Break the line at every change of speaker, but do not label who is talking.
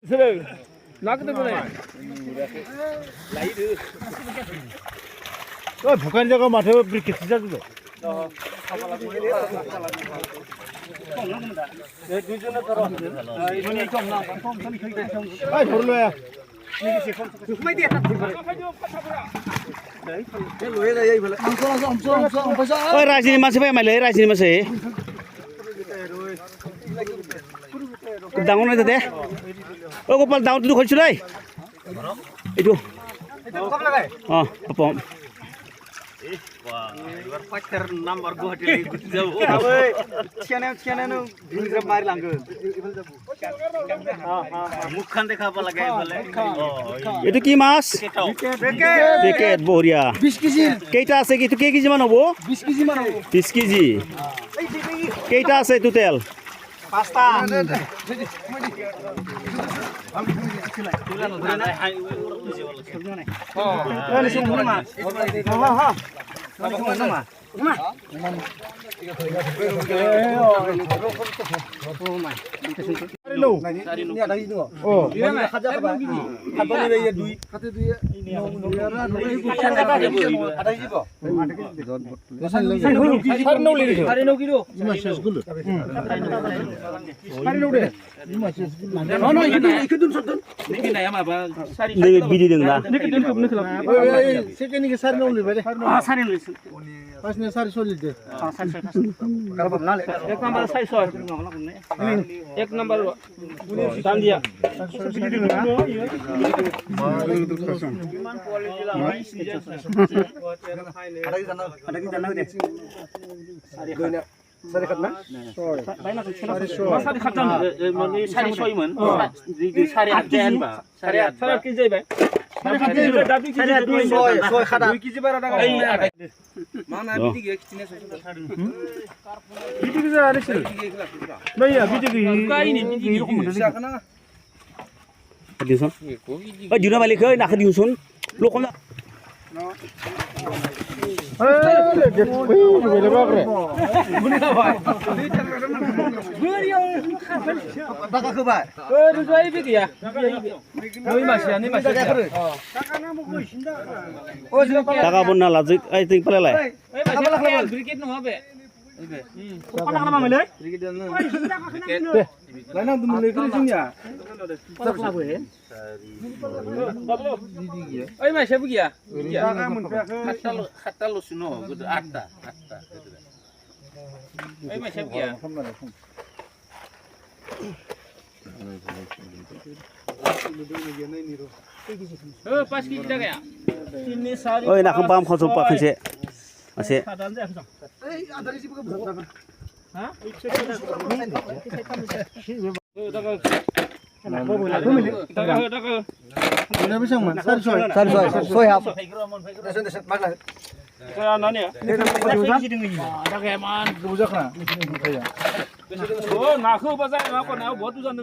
Sir, knock the money.
어, 북한 자가 마트 그렇게 시작도. 아, 별로야.
ơi Rajini masih apa malay Rajini masih dangun itu deh oh gopal dangun itu khol chulai itu oh apa
Ibar pacar number go hotel jauh. Abe, ciana nu bingrab mari langgan. Mukhan dekha apa lagi bole.
itu ki mas beket boria
20 KG
keita ase ki tu ke kg man hobo
20 KG মান হ'ব
20 kg keita ase total
Pasta.
nih bidi deng lah
세계니까 살이 나올래 그래
Ah, sari nulis.
다시는 살이 쏠리지
Ek number size soy. Ek number dan dia. Sari khatam. Sari soy man. Sari ajan ba. Sari ki jai ba.
Soy khada.
비디기 잘 알았어 너야 비디기
diusun oh juna balik ke nak diusun lu kok
Baka ke ba?
Itu saya bigi ya. Ini masih, ini masih.
Oh, sila pala.
taka pun na lajik ai ting pala lai
Brigade no habe.
Pala ka naman mali?
나는 눈물 그러지냐
Oi masih bigi ya.
Kata lu sino, gitu atta.
Oi masih bigi ya. Oh pas kita kayak. Ini sari.
oi nak pam khosop pa khanse ase
내가 비상만 살이 쏠
Soy hap.
Kaya nani ya?
부족하나
Oh, nak ke pasal nak kau nak buat tu sana.